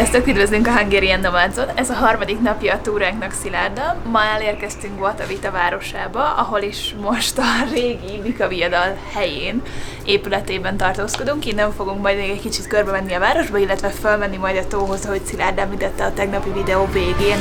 Sziasztok, üdvözlünk a Hungarian Nomadson! Ez a harmadik napja a túránknak Szilárddal. Ma elérkeztünk Guatavita városába, ahol is most a régi Bika Viadal helyén, épületében tartózkodunk. Innen fogunk majd még egy kicsit körbe menni a városba, illetve felmenni majd a tóhoz, ahogy Szilárd említette a tegnapi videó végén.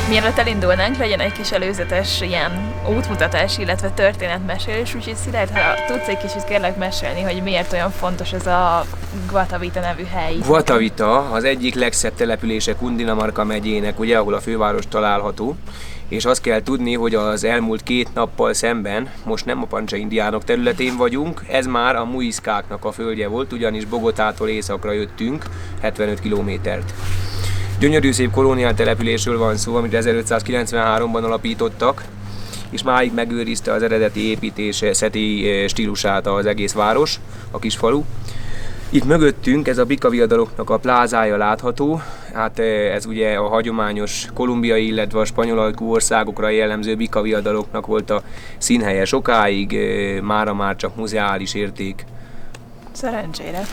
Mielőtt elindulnánk, legyen egy kis előzetes ilyen útmutatás, illetve történetmesélés, úgyhogy Szilárd, ha tudsz egy kicsit kérlek mesélni, hogy miért olyan fontos ez a Guatavita nevű hely. Guatavita az egyik legszebb települése Cundinamarca megyének, ugye, ahol a főváros található. És azt kell tudni, hogy az elmúlt 2 nappal szemben, most nem a pancsa indiánok területén vagyunk, ez már a muiscáknak a földje volt, ugyanis Bogotától északra jöttünk 75 kilométert. Gyönyörű szép kolóniál településről van szó, amit 1593-ban alapítottak, és máig megőrizte az eredeti építészeti stílusát az egész város, a kis falu. Itt mögöttünk ez a Bika Viadaloknak a plázája látható, hát ez ugye a hagyományos kolumbiai, illetve a spanyol ajkú országokra jellemző Bika Viadaloknak volt a színhelye sokáig, mára már csak muzeális érték. Szerencsére.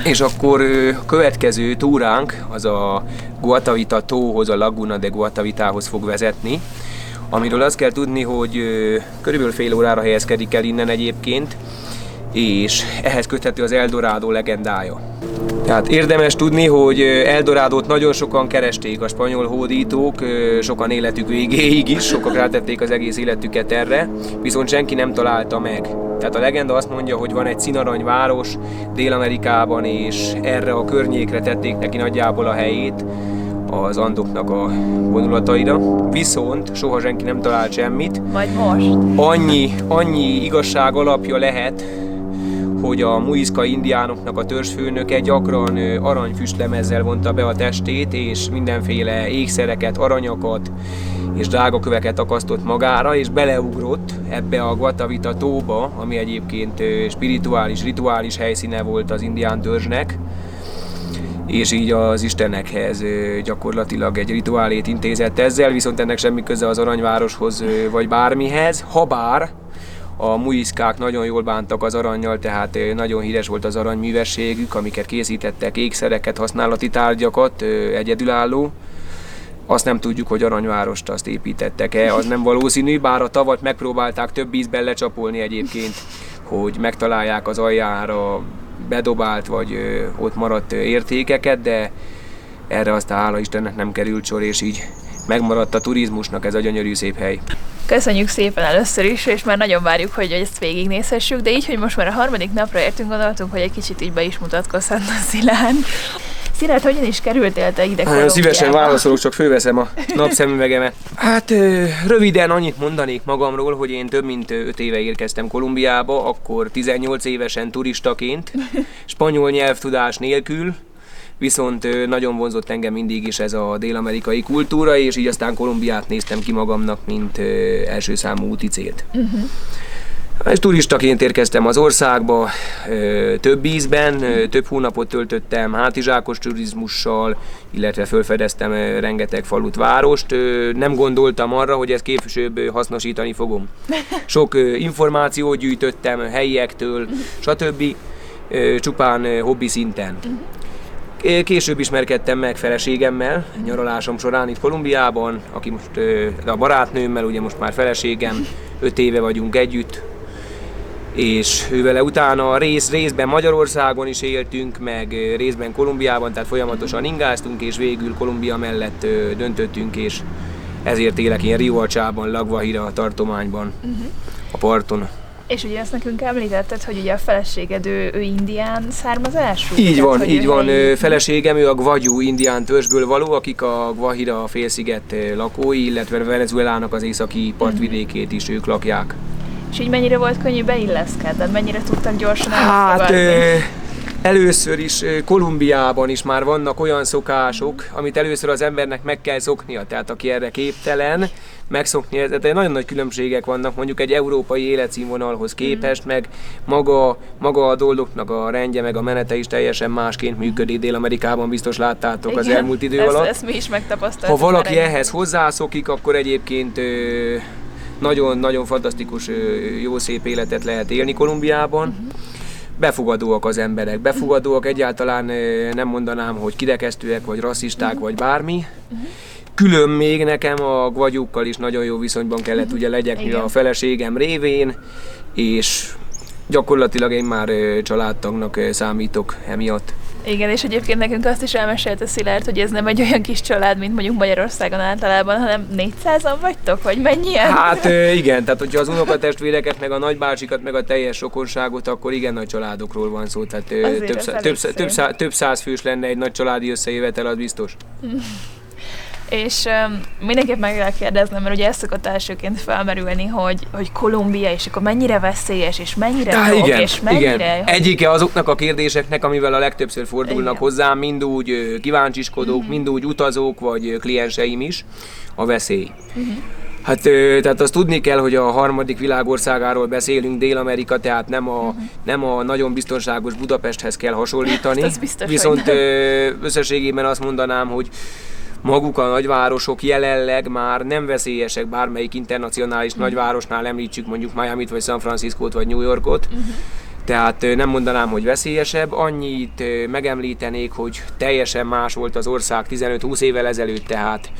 És akkor a következő túránk az a Guatavita tóhoz, a Laguna de Guatavitához fog vezetni, amiről azt kell tudni, hogy körülbelül fél órára helyezkedik el innen egyébként, és ehhez köthető az Eldorado legendája. Tehát érdemes tudni, hogy Eldorádót nagyon sokan keresték a spanyol hódítók, sokan életük végéig is, sokak rátették az egész életüket erre, viszont senki nem találta meg. Tehát a legenda azt mondja, hogy van egy színaranyváros Dél-Amerikában, és erre a környékre tették neki nagyjából a helyét az Andoknak a vonulataira. Viszont soha senki nem talált semmit. Majd most. Annyi igazság alapja lehet, hogy a muisca indiánoknak a törzsfőnöke gyakran aranyfüstlemezzel vonta be a testét, és mindenféle ékszereket, aranyakat és drágaköveket akasztott magára, és beleugrott ebbe a Guatavita tóba, ami egyébként spirituális, rituális helyszíne volt az indián törzsnek, és így az istenekhez gyakorlatilag egy rituálét intézett ezzel, viszont ennek semmi köze az aranyvároshoz vagy bármihez, habár a muiscák nagyon jól bántak az arannyal, tehát nagyon híres volt az aranyművességük, amiket készítettek, ékszereket, használati tárgyakat, egyedülálló. Azt nem tudjuk, hogy aranyvárost azt építettek-e, az nem valószínű, bár a tavat megpróbálták több ízben lecsapolni egyébként, hogy megtalálják az aljára bedobált vagy ott maradt értékeket, de erre aztán hála Istennek nem került sor, és így megmaradt a turizmusnak ez a gyönyörű szép hely. Köszönjük szépen először is, és már nagyon várjuk, hogy ezt végignézhessük, de így, hogy most már a harmadik napra értünk, gondoltunk, hogy egy kicsit így be is mutatkozhatna Szilárd. Szilárd, hogyan is kerültél te ide Kolumbiába? Szívesen válaszolok, csak fölveszem a napszemüvegemet. Hát röviden annyit mondanék magamról, hogy én több mint 5 éve érkeztem Kolumbiába, akkor 18 évesen turistaként, spanyol nyelvtudás nélkül, viszont nagyon vonzott engem mindig is ez a dél-amerikai kultúra, és így aztán Kolumbiát néztem ki magamnak, mint első számú úti célt. És turistaként érkeztem az országba, több ízben, több hónapot töltöttem hátizsákos turizmussal, illetve felfedeztem rengeteg falut, várost. Nem gondoltam arra, hogy ezt később hasznosítani fogom. Sok információt gyűjtöttem helyiektől, stb. Csupán hobbi szinten. Később ismerkedtem meg feleségemmel nyaralásom során itt Kolumbiában, aki most a barátnőmmel, ugye most már feleségem, 5 éve vagyunk együtt, és ővele utána részben Magyarországon is éltünk, meg részben Kolumbiában, tehát folyamatosan ingáztunk, és végül Kolumbia mellett döntöttünk, és ezért élek én Riohacsában, La Guajira tartományban, a parton. És ugye ezt nekünk említetted, hogy ugye a feleséged ő indián származású? Így van. Feleségem, ő a Guayú indián törzsből való, akik a Guajira félsziget lakói, illetve Venezuelának az északi partvidékét is ők lakják. És így mennyire volt könnyű beilleszkedned? Mennyire tudtak gyorsan elfogadni? Először is Kolumbiában is már vannak olyan szokások, amit először az embernek meg kell szoknia, tehát aki erre képtelen, megszokni, tehát nagyon nagy különbségek vannak mondjuk egy európai életszínvonalhoz képest, meg maga a dolgoknak a rendje, meg a menete is teljesen másként működik. Dél-Amerikában biztos láttátok. Igen, az elmúlt idő alatt. Ezt mi is megtapasztaltuk. Ha valaki ehhez hozzászokik, akkor egyébként nagyon fantasztikus, jó szép életet lehet élni Kolumbiában. Befogadóak az emberek, befogadóak, egyáltalán nem mondanám, hogy kirekesztőek, vagy rasszisták, vagy bármi. Külön még nekem a Guagyúkkal is nagyon jó viszonyban kellett ugye legyek a feleségem révén, és gyakorlatilag én már családtagnak számítok emiatt. Igen, és egyébként nekünk azt is elmesélte Szilárd, hogy ez nem egy olyan kis család, mint mondjuk Magyarországon általában, hanem 400-an vagytok, vagy mennyien? Hát igen, tehát hogyha az unokatestvéreket, meg a nagybácsikat, meg a teljes rokonságot, akkor igen nagy családokról van szó, tehát több száz fős lenne egy nagy családi összejövetel, az biztos. És mindenképp meg kell kérdeznem, mert ugye ez szokott elsőként felmerülni, hogy Kolumbia, és akkor mennyire veszélyes, és mennyire drog, és mennyire... Igen. Egyike azoknak a kérdéseknek, amivel a legtöbbször fordulnak hozzám, mind úgy kíváncsiskodók, mind úgy utazók, vagy klienseim is, a veszély. Hát tehát azt tudni kell, hogy a harmadik világországáról beszélünk, Dél-Amerika, tehát nem a nagyon biztonságos Budapesthez kell hasonlítani. Viszont összességében azt mondanám, hogy maguk a nagyvárosok jelenleg már nem veszélyesek, bármelyik internacionális nagyvárosnál említsük mondjuk Miamit, vagy San Franciscót, vagy New Yorkot. Tehát nem mondanám, hogy veszélyesebb, annyit megemlítenék, hogy teljesen más volt az ország 15-20 évvel ezelőtt, tehát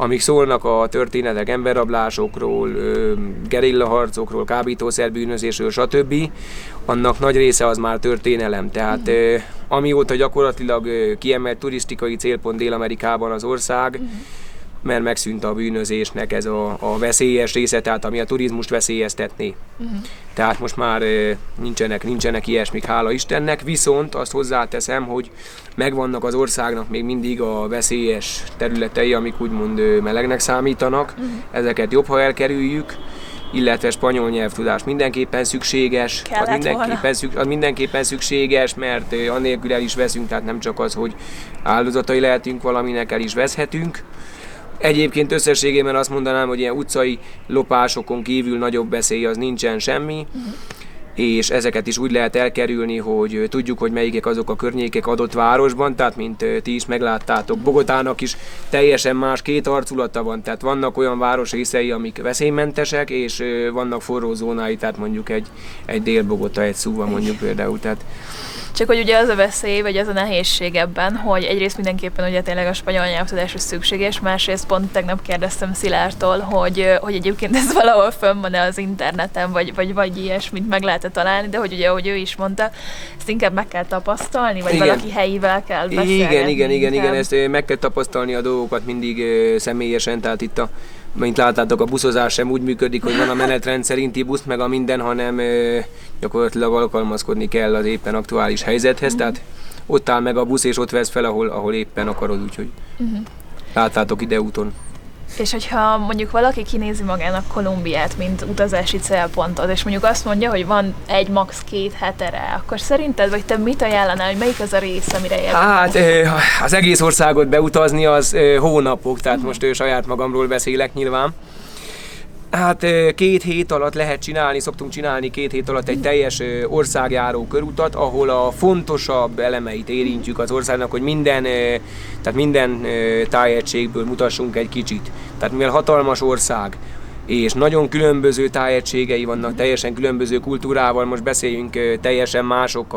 amíg szólnak a történetek emberrablásokról, gerillaharcokról, kábítószerbűnözésről, stb., annak nagy része az már történelem. Tehát amióta gyakorlatilag kiemelt turisztikai célpont Dél-Amerikában az ország, mert megszűnt a bűnözésnek ez a veszélyes része, tehát ami a turizmust veszélyeztetné. Tehát most már nincsenek ilyesmik, hála Istennek, viszont azt hozzáteszem, hogy megvannak az országnak még mindig a veszélyes területei, amik úgymond melegnek számítanak, ezeket jobb, ha elkerüljük, illetve spanyol nyelvtudás mindenképpen szükséges, az mindenképpen szükséges, mert annélkül el is veszünk, tehát nem csak az, hogy áldozatai lehetünk valaminek, el is veszhetünk. Egyébként összességében azt mondanám, hogy ilyen utcai lopásokon kívül nagyobb veszély az nincsen semmi, és ezeket is úgy lehet elkerülni, hogy tudjuk, hogy melyikek azok a környékek adott városban, tehát mint ti is megláttátok, Bogotának is teljesen más két arculata van, tehát vannak olyan városrészei, amik veszélymentesek, és vannak forró zónái, tehát mondjuk egy Dél-Bogota, egy Suva mondjuk például. Tehát csak hogy ugye az a veszély, vagy az a nehézség ebben, hogy egyrészt mindenképpen ugye tényleg a spanyol nyelvtudás is szükséges, másrészt pont tegnap kérdeztem Szilárdtól, hogy egyébként ez valahol fönn van-e az interneten, vagy ilyesmit meg lehet találni, de hogy ugye, ahogy ő is mondta, ezt inkább meg kell tapasztalni, vagy valaki helyivel kell beszélgetni. Igen, ezt meg kell tapasztalni a dolgokat mindig személyesen, tehát itt mint láttátok, a buszozás sem úgy működik, hogy van a menetrend szerinti busz, meg a minden, hanem gyakorlatilag alkalmazkodni kell az éppen aktuális helyzethez, tehát ott áll meg a busz, és ott vesz fel, ahol éppen akarod, úgyhogy láttátok ide úton. És hogyha mondjuk valaki kinézi magának Kolumbiát, mint utazási célpontot, és mondjuk azt mondja, hogy van max. 2 hetere, akkor szerinted, vagy te mit ajánlanál, hogy melyik az a rész, amire érdemes? Hát az egész országot beutazni az hónapok, tehát most saját magamról beszélek nyilván. Hát 2 hét alatt lehet csinálni, szoktunk csinálni 2 hét alatt egy teljes országjáró körutat, ahol a fontosabb elemeit érintjük az országnak, hogy minden tájegységből mutassunk egy kicsit. Tehát mivel hatalmas ország, és nagyon különböző tájegységei vannak, teljesen különböző kultúrával, most beszéljünk, teljesen mások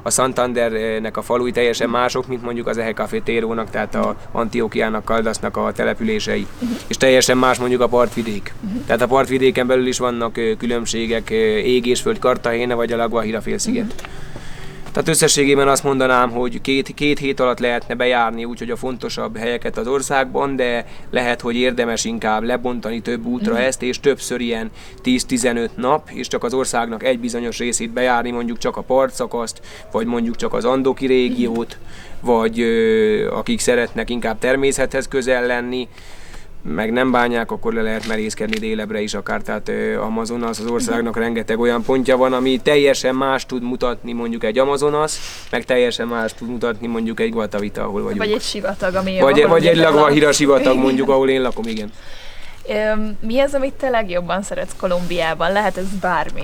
a Santandernek a falui, teljesen mások, mint mondjuk az Eje Cafeterónak, tehát a Antioquiának, Caldasnak a települései, és teljesen más mondjuk a partvidék. Tehát a partvidéken belül is vannak különbségek, Ég és Föld, Cartagena vagy a La Guajira félsziget. Tehát összességében azt mondanám, hogy 2 hét alatt lehetne bejárni úgyhogy a fontosabb helyeket az országban, de lehet, hogy érdemes inkább lebontani több útra ezt, és többször ilyen 10-15 nap, és csak az országnak egy bizonyos részét bejárni, mondjuk csak a partszakaszt, vagy mondjuk csak az andoki régiót, vagy akik szeretnek inkább természethez közel lenni, meg nem bánják, akkor le lehet merészkedni délebre is akár, tehát Amazonas az országnak rengeteg olyan pontja van, ami teljesen más tud mutatni mondjuk egy Amazonas, meg teljesen más tud mutatni mondjuk egy Guatavita, ahol vagyunk. Vagy egy sivatag, ami vagy egy Guajira sivatag mondjuk, ahol én lakom, igen. Mi az, amit te legjobban szeretsz Kolumbiában? Lehet ez bármi.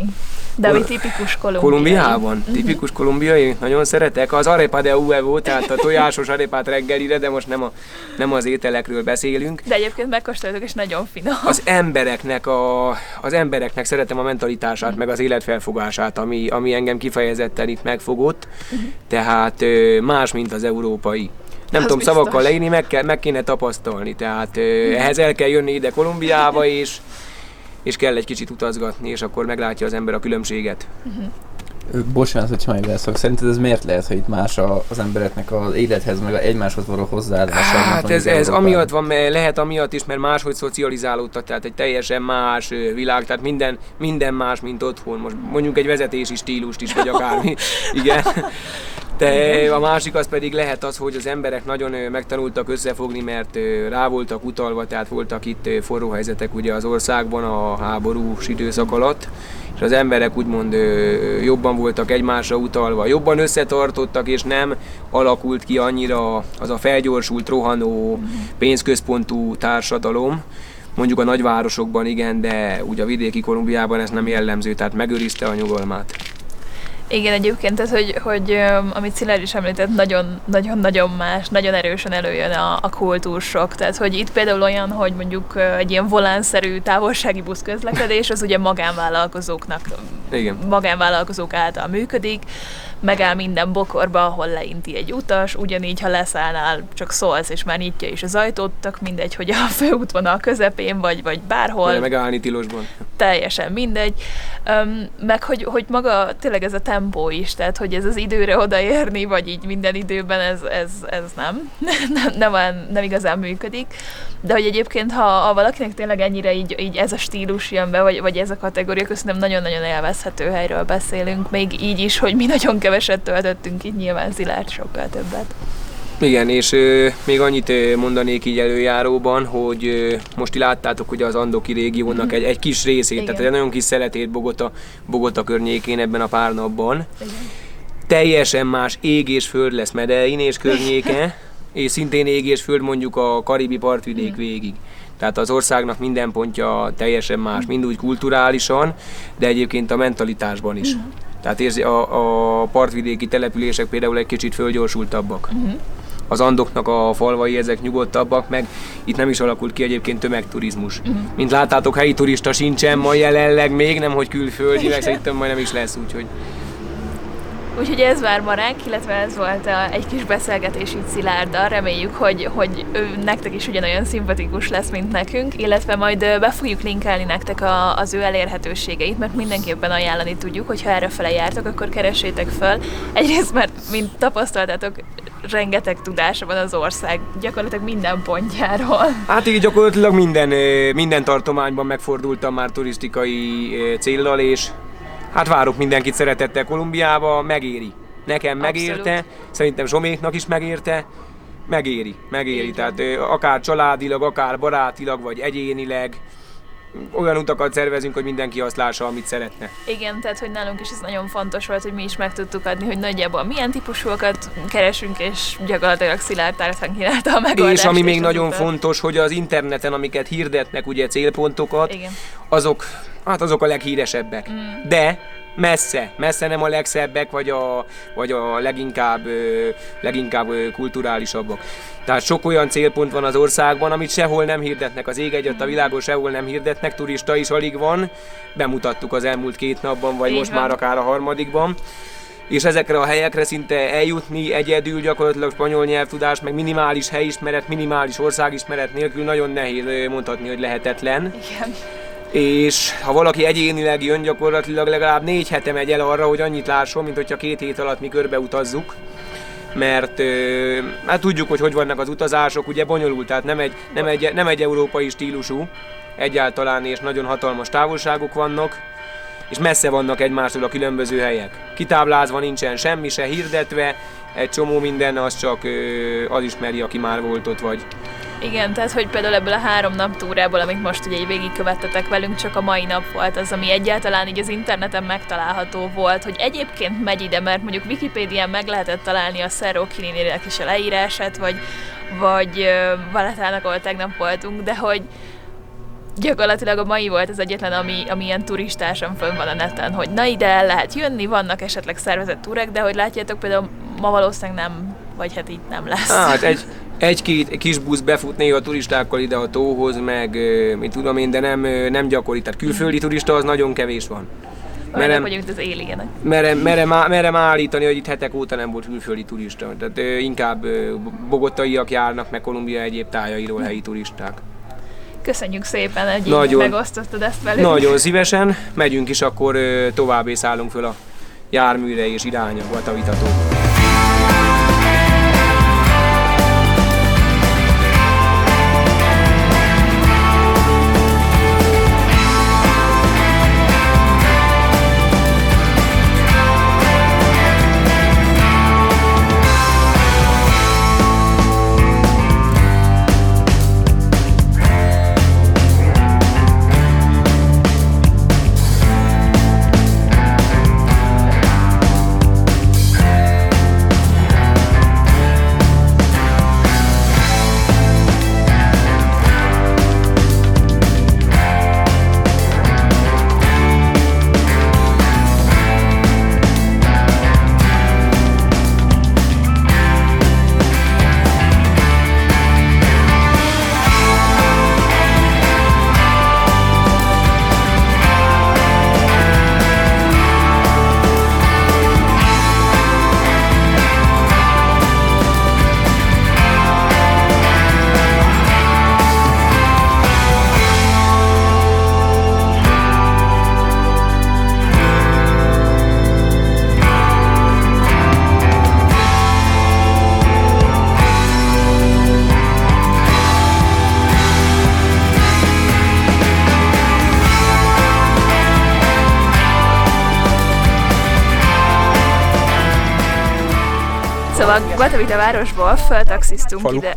De ami tipikus kolumbiai. Kolumbiában? Tipikus kolumbiai? Nagyon szeretek. Az arepa de huevo, tehát a tojásos arepát reggelire, de most nem az ételekről beszélünk. De egyébként megkóstoltuk, és nagyon finom. Az embereknek szeretem a mentalitását, meg az életfelfogását, ami engem kifejezetten itt megfogott. Tehát más, mint az európai. Nem tudom biztos. Szavakkal leírni, meg kéne tapasztalni, tehát ehhez el kell jönni ide Kolumbiába, és kell egy kicsit utazgatni, és akkor meglátja az ember a különbséget. Bocsánat, hogyha megbeszélok. Szerinted ez miért lehet, hogy itt más az embereknek az élethez, meg egymáshoz való hozzáállása? Hát ez amiatt van, mert lehet amiatt is, mert máshogy szocializálódtak, tehát egy teljesen más világ, tehát minden más, mint otthon. Most mondjuk egy vezetési stílust is, vagy akármi. Igen. De a másik az pedig lehet az, hogy az emberek nagyon megtanultak összefogni, mert rá voltak utalva, tehát voltak itt forró helyzetek ugye az országban a háborús időszak alatt, és az emberek úgymond jobban voltak egymásra utalva, jobban összetartottak, és nem alakult ki annyira az a felgyorsult, rohanó, pénzközpontú társadalom. Mondjuk a nagyvárosokban igen, de ugye a vidéki Kolumbiában ez nem jellemző, tehát megőrizte a nyugalmát. Igen, egyébként ez, hogy amit Szilárd is említett, nagyon más, nagyon erősen előjön a kultúrsok. Tehát, hogy itt például olyan, hogy mondjuk egy ilyen volánszerű távolsági buszközlekedés, az ugye magánvállalkozók által működik, megáll minden bokorba, ahol leinti egy utas, ugyanígy, ha leszállnál, csak szólsz, és már nyitja is az ajtót, tök mindegy, hogy a főútvonal közepén, vagy bárhol. Vagy megállni tilosban. Teljesen mindegy. Meg hogy maga tényleg ez a tempó is, tehát hogy ez az időre odaérni, vagy így minden időben ez nem igazán működik. De hogy egyébként, ha valakinek tényleg ennyire így ez a stílus jön be, vagy ez a kategória, köszönöm, nagyon-nagyon élvezhető helyről beszélünk, még így is, hogy mi nagyon keveset töltöttünk itt, nyilván Szilárd sokkal többet. Igen, és még annyit mondanék így előjáróban, hogy most láttátok ugye az andoki régiónak egy kis részét, tehát egy nagyon kis szeletét Bogota környékén ebben a pár napban. Igen. Teljesen más ég és föld lesz Medellín és környéke, és szintén ég és föld mondjuk a karibi partvidék végig. Tehát az országnak minden pontja teljesen más, mind úgy kulturálisan, de egyébként a mentalitásban is. Tehát a partvidéki települések például egy kicsit fölgyorsultabbak. Az Andoknak a falvai ezek nyugodtabbak, meg itt nem is alakult ki egyébként tömegturizmus. Mint láttátok, helyi turista sincsen ma jelenleg még, nemhogy külföldi, meg szerintem majd nem is lesz, úgyhogy... Úgyhogy ez vár ma ránk, illetve ez volt egy kis beszélgetés itt Szilárddal. Reméljük, hogy nektek is ugyanolyan szimpatikus lesz, mint nekünk, illetve majd be fogjuk linkelni nektek az ő elérhetőségeit, mert mindenképpen ajánlani tudjuk, hogy ha errefele jártok, akkor keressétek föl. Egyrészt, mert mint tapasztaltátok, rengeteg tudása van az ország, gyakorlatilag minden pontjáról. Hát így gyakorlatilag minden tartományban megfordultam már turisztikai céllal, és hát várok mindenkit szeretettel Kolumbiába, megéri. Nekem megérte, abszolút. Szerintem Zsoméknak is megérte, megéri. Tehát akár családilag, akár barátilag, vagy egyénileg olyan utakat szervezünk, hogy mindenki azt lássa, amit szeretne. Igen, tehát hogy nálunk is ez nagyon fontos volt, hogy mi is meg tudtuk adni, hogy nagyjából milyen típusúakat keresünk, és gyakorlatilag Szilárd tárcán kínálta a megoldást. És ami még nagyon fontos, hogy az interneten, amiket hirdetnek, ugye célpontokat, igen. Azok a leghíresebbek. De messze nem a legszebbek, vagy a leginkább kulturálisabbak. Tehát sok olyan célpont van az országban, amit sehol nem hirdetnek, az ég egyet a világon sehol nem hirdetnek, turista is alig van, bemutattuk az elmúlt 2 napban, vagy most már akár a 3. És ezekre a helyekre szinte eljutni egyedül gyakorlatilag spanyol nyelvtudás, meg minimális helyismeret, minimális országismeret nélkül nagyon nehéz mondhatni, hogy lehetetlen. Igen. És ha valaki egyénileg jön, gyakorlatilag legalább 4 hete megy el arra, hogy annyit lásson, mint hogyha 2 hét alatt mi körbeutazzuk. Mert hát tudjuk, hogy vannak az utazások, ugye bonyolult, tehát nem egy európai stílusú egyáltalán, és nagyon hatalmas távolságok vannak, és messze vannak egymástól a különböző helyek. Kitáblázva nincsen semmi se hirdetve, egy csomó minden, az csak az ismeri, aki már volt ott, Igen, tehát hogy például ebből a 3 nap túrából, amit most ugye végigkövettetek velünk, csak a mai nap volt az, ami egyáltalán így az interneten megtalálható volt, hogy egyébként megy ide, mert mondjuk Wikipédián meg lehetett találni a Cerro Quilininek is a leírását, vagy Valetának, ahol tegnap voltunk, de hogy gyakorlatilag a mai volt az egyetlen, ami ilyen turistásan fönn van a neten, hogy na ide el lehet jönni, vannak esetleg szervezett túrák, de hogy látjátok, például ma valószínűleg nem, vagy hát így nem lesz. Hát egy-két kis busz befut néha turistákkal ide a tóhoz, meg mit tudom én, de nem gyakori. Tehát külföldi turista az nagyon kevés van. Olyanok vagyunk, az alienek. Merem állítani, hogy itt hetek óta nem volt külföldi turista. Tehát inkább bogotaiak járnak, meg Kolumbia egyéb tájairól helyi turisták. Köszönjük szépen, hogy így megosztottad ezt velünk. Nagyon szívesen. Megyünk is, akkor tovább és szállunk föl a járműre és irány a Guatavita tó. Szóval Guatavita városból feltaxiztunk ide,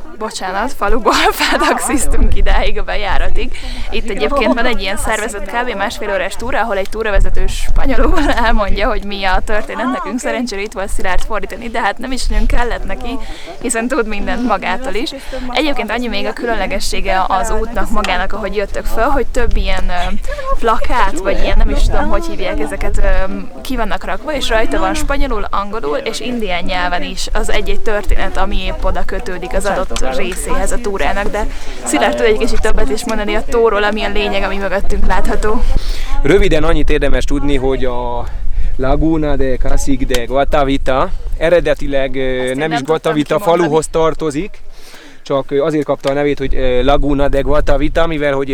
faluból feltaxiztunk idáig a bejáratig. Itt egyébként van egy ilyen szervezett kb. Másfél órás túra, ahol egy túravezető spanyolul elmondja, hogy mi a történet nekünk. Szerencsére itt volt Szilárd fordítani, de hát nem is nagyon kellett neki, hiszen tud mindent magától is. Egyébként annyi még a különlegessége az útnak magának, ahogy jöttök föl, hogy több ilyen plakát, vagy ilyen, nem is tudom, hogy hívják ezeket, ki vannak rakva, és rajta van spanyolul, angolul és indián nyelven is az egy-egy történet, ami épp oda kötődik az adott részéhez a túrának, de Szilárd tud egy kicsit többet is mondani a tóról, ami a lényeg, ami mögöttünk látható. Röviden annyit érdemes tudni, hogy a Laguna de Casig de Guatavita eredetileg nem is Guatavita faluhoz tartozik, csak azért kapta a nevét, hogy Laguna de Guatavita, mivel hogy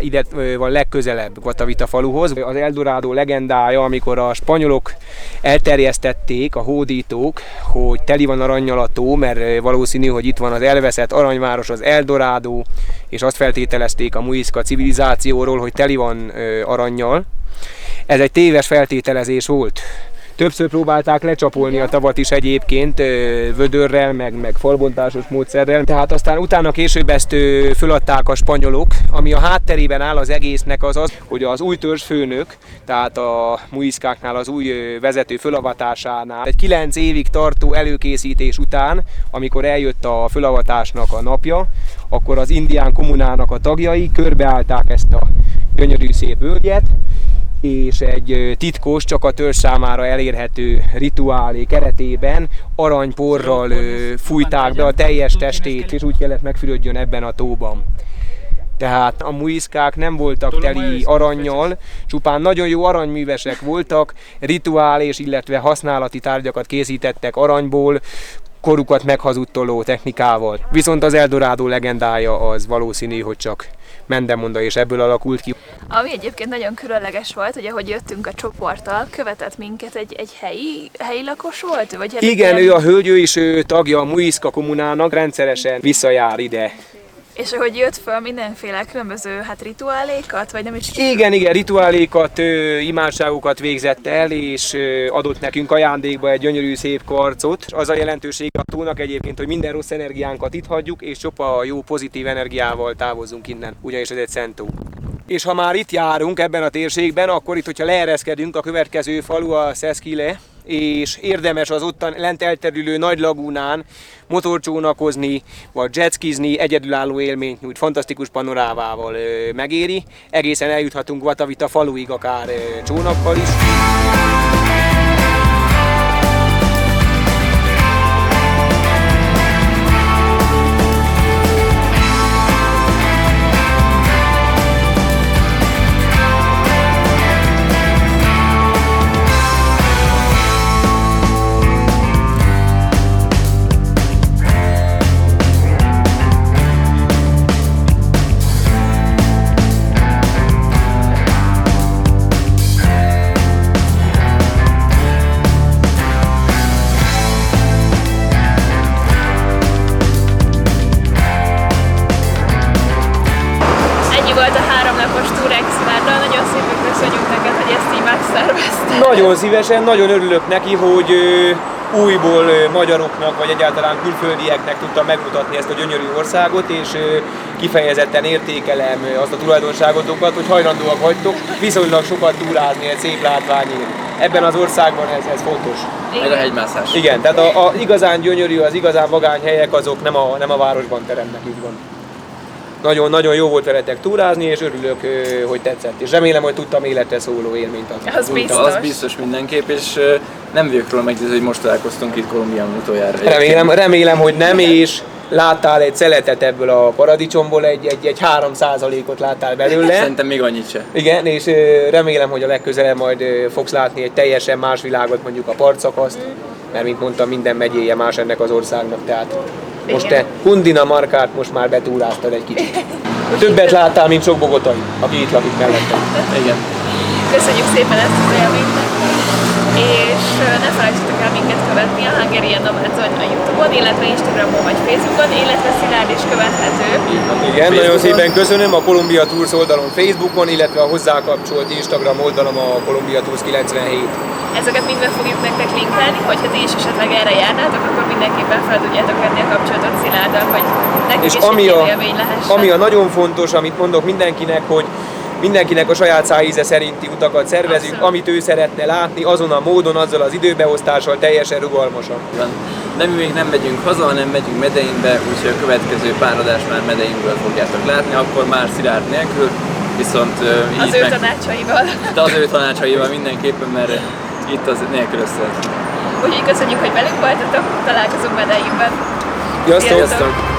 ide van legközelebb Guatavita faluhoz. Az Eldorado legendája, amikor a spanyolok elterjesztették, a hódítók, hogy teli van arannyal a tó, mert valószínű, hogy itt van az elveszett aranyváros, az Eldorado, és azt feltételezték a Muisca civilizációról, hogy teli van arannyal. Ez egy téves feltételezés volt. Többször próbálták lecsapolni a tavat is egyébként vödörrel, meg falbontásos módszerrel. Tehát aztán utána később ezt föladták a spanyolok. Ami a hátterében áll az egésznek az, hogy az új törzsfőnök, tehát a muiscáknál az új vezető fölavatásánál egy 9 évig tartó előkészítés után, amikor eljött a fölavatásnak a napja, akkor az indián kommunának a tagjai körbeállták ezt a gyönyörű szép völgyet, és egy titkos, csak a törzs számára elérhető rituálé keretében aranyporral fújták be a teljes testét, és úgy kellett megfürödjön ebben a tóban. Tehát a muiscák nem voltak teli arannyal, csupán nagyon jó aranyművesek voltak, rituálés, illetve használati tárgyakat készítettek aranyból, korukat meghazudtoló technikával. Viszont az Eldorado legendája az valószínű, hogy csak mendemonda, és ebből alakult ki. Ami egyébként nagyon különleges volt, hogy ahogy jöttünk a csoporttal, követett minket egy helyi lakos volt? Vagy igen, ő a hölgy, ő is tagja a Muisca kommunának, rendszeresen visszajár ide És ahogy jött föl mindenféle különböző rituálékat, vagy nem is... Igen, rituálékat, imádságokat végzett el, és adott nekünk ajándékba egy gyönyörű szép karcot. Az a jelentőség a tónak egyébként, hogy minden rossz energiánkat itt hagyjuk, és csupa jó pozitív energiával távozzunk innen, ugyanis ez egy szent tó. És ha már itt járunk ebben a térségben, akkor itt, hogyha leereszkedünk, a következő falu a Szeszkile, és érdemes az ottan lent elterülő nagy lagúnán motorcsónakozni, vagy jetskizni, egyedülálló élményt nyújt, fantasztikus panorámával megéri. Egészen eljuthatunk Vatavita faluig akár csónakkal is. Nagyon szívesen, nagyon örülök neki, hogy újból magyaroknak, vagy egyáltalán külföldieknek tudtam megmutatni ezt a gyönyörű országot, és kifejezetten értékelem azt a tulajdonságotokat, hogy hajlandóak vagytok viszonylag sokat túrázni egy szép látványért. Ebben az országban ez fontos. Meg a hegymászás. Igen, tehát a igazán gyönyörű, az igazán vagány helyek azok nem a városban teremnek, így van. Nagyon jó volt veletek túrázni, és örülök, hogy tetszett. És remélem, hogy tudtam életre szóló élményt adni. Az biztos mindenképp, és nem vagyok róla meggyőződve, hogy most találkoztunk itt Kolumbiában utoljára. Remélem, hogy nem, és láttál egy szeletet ebből a paradicsomból, egy 3%-ot láttál belőle. Szerintem még annyit se. Igen, és remélem, hogy a legközelebb majd fogsz látni egy teljesen más világot, mondjuk a partszakaszt, mert mint mondtam, minden megyéje más ennek az országnak, tehát most te Cundinamarcát most már betúráztad egy kicsit. Többet láttál, mint sok bogotai, aki itt lakik mellettem. Igen. Köszönjük szépen ezt az élményt, és ne felejtsetek el minket követni a Hungarian Nomadzon a YouTube-on, illetve Instagramon vagy Facebookon, illetve Szilárd is követhető. Igen, nagyon szépen köszönöm a Columbia Tours oldalon Facebookon, illetve a hozzá kapcsolt Instagram oldalon a Columbia Tours 97. Ezeket mind be fogjuk nektek linkelni, hogyha ti is esetleg erre járnátok, akkor mindenképpen fel tudjátok venni a kapcsolatot Szilárddal, hogy nekik is egy élmény lehessen. Ami a nagyon fontos, amit mondok mindenkinek, hogy mindenkinek a saját szájíze szerinti utakat szervezünk, amit ő szeretne látni, azon a módon, azzal az időbeosztással teljesen rugalmasan. De mi még nem megyünk haza, hanem megyünk Medellínbe, úgyhogy a következő pár adást már Medellínből fogjátok látni, akkor már Szilárd nélkül, viszont az ő tanácsaival. De az ő tanácsaival mindenképpen, mert itt az nélkülözhetetlen. Úgyhogy köszönjük, hogy velünk voltatok, találkozunk Medellínben. Sziasztok!